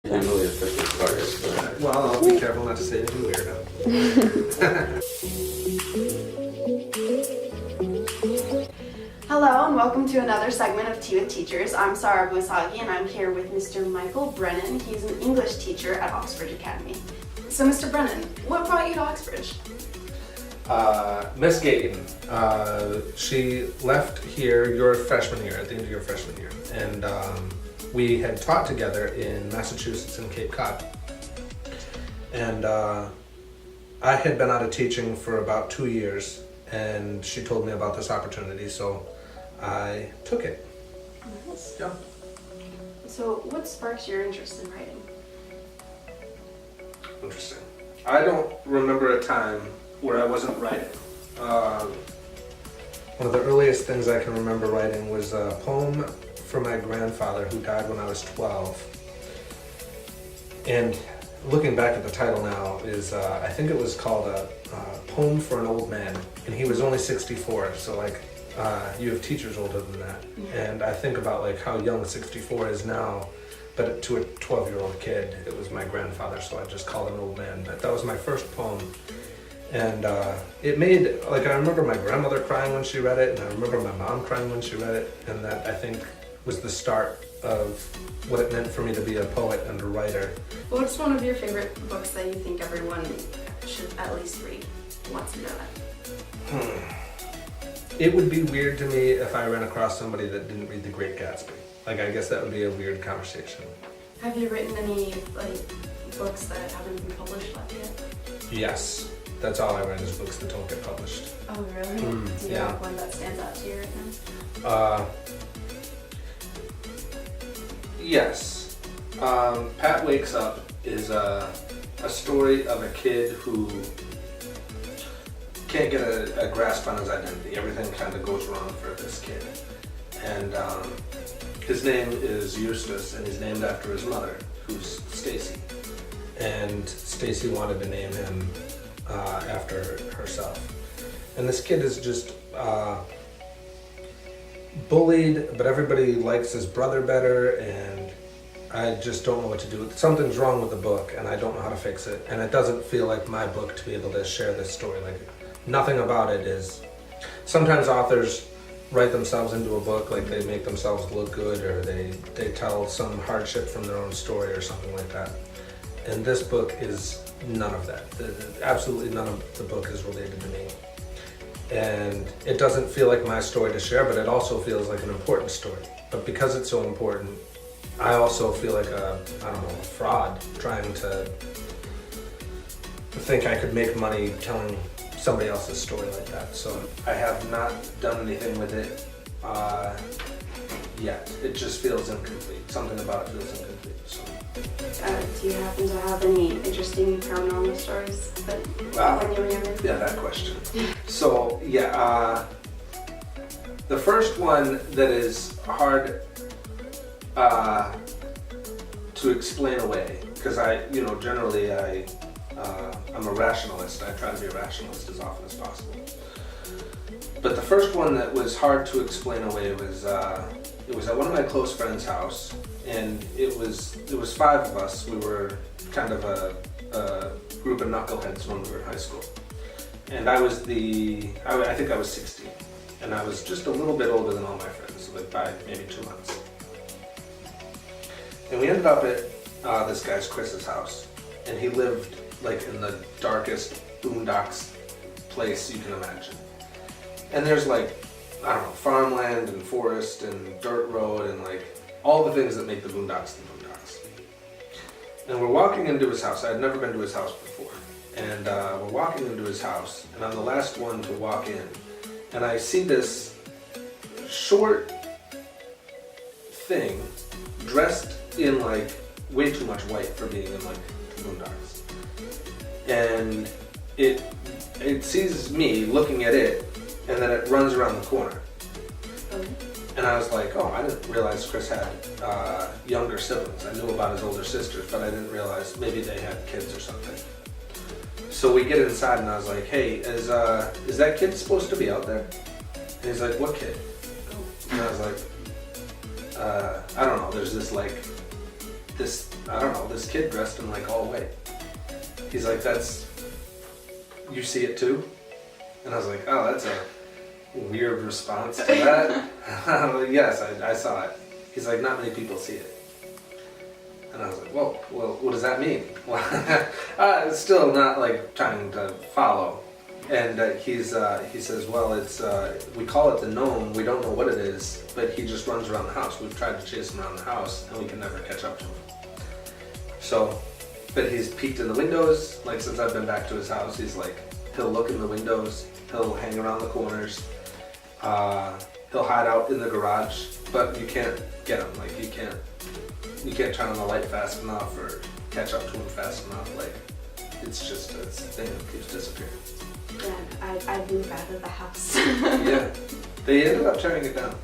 I'm really official started, but Well, I'll be careful not to say anything weird now. Hello and welcome to another segment of Tea with Teachers. I'm Sarah Bosagi and I'm here with Mr. Michael Brennan. He's an English teacher at Oxbridge Academy. So Mr. Brennan, what brought you to Oxbridge? Miss Gayton, she left here your freshman year, at the end of your freshman year, and we had taught together in Massachusetts and Cape Cod. And I had been out of teaching for about 2 years, and she told me about this opportunity, so I took it. Nice. Yeah. So what sparked your interest in writing? Interesting. I don't remember a time where I wasn't writing. One of the earliest things I can remember writing was a poem for my grandfather who died when I was 12. And looking back at the title now is, I think it was called a Poem for an Old Man. And he was only 64, so like, you have teachers older than that. And I think about like how young 64 is now, but to a 12-year-old kid, it was my grandfather, so I just called him an old man. But that was my first poem. And it made, like, I remember my grandmother crying when she read it, and I remember my mom crying when she read it, and that, I think, was the start of what it meant for me to be a poet and a writer. What's one of your favorite books that you think everyone should at least read once in their life? It would be weird to me if I ran across somebody that didn't read The Great Gatsby. Like, I guess that would be a weird conversation. Have you written any books that haven't been published yet? Yes. That's all I write is books that don't get published. Oh, really? Do you have one that stands out to you right now? Yes. Pat Wakes Up is a story of a kid who can't get a grasp on his identity. Everything kind of goes wrong for this kid. And his name is Eustace, and he's named after his mother, who's Stacy. And Stacy wanted to name him after herself. And this kid is just bullied, but everybody likes his brother better, and I just don't know what to do. Something's wrong with the book, and I don't know how to fix it. And it doesn't feel like my book to be able to share this story. Like, nothing about it is... Sometimes authors write themselves into a book, like they make themselves look good, or they tell some hardship from their own story or something like that. And this book is none of that. Absolutely none of the book is related to me. And it doesn't feel like my story to share, but it also feels like an important story. But because it's so important, I also feel like a fraud trying to think I could make money telling somebody else's story like that. So I have not done anything with it yet. It just feels incomplete. Something about it feels incomplete. So. Do you happen to have any interesting paranormal stories when you were younger? Yeah, that question. So, yeah, the first one that is hard to explain away, because generally I'm a rationalist. I try to be a rationalist as often as possible. But the first one that was hard to explain away was, it was at one of my close friends' house, and it was 5 of us. We were kind of a group of knuckleheads when we were in high school. And I think I was 16, and I was just a little bit older than all my friends, like by maybe 2 months. And we ended up at this guy's Chris's house, and he lived like in the darkest boondocks place you can imagine. And there's like, I don't know, farmland and forest and dirt road and like all the things that make the boondocks the boondocks. And we're walking into his house. I had never been to his house before. And we're walking into his house, and I'm the last one to walk in. And I see this short thing dressed in like way too much white for being in like the boondocks. And it sees me looking at it, and then it runs around the corner. And I was like, oh, I didn't realize Chris had younger siblings. I knew about his older sisters, but I didn't realize maybe they had kids or something. So we get inside, and I was like, hey, is that kid supposed to be out there? And he's like, what kid? And I was like, I don't know, there's this like this, I don't know, this kid dressed in like all white. He's like, you see it too? And I was like, oh, that's a weird response to that. I'm like, yes, I saw it. He's like, not many people see it. And I was like, well, what does that mean? It's still not like trying to follow. And he says, well, it's we call it the gnome. We don't know what it is, but he just runs around the house. We've tried to chase him around the house, and we can never catch up to him. So, but he's peeked in the windows. Like since I've been back to his house, he's like, he'll look in the windows. He'll hang around the corners. He'll hide out in the garage, but you can't get him. Like you can't turn on the light fast enough or catch up to him fast enough. Like it's just a thing that keeps disappearing. Yeah, I moved out of the house. Yeah, they ended up tearing it down.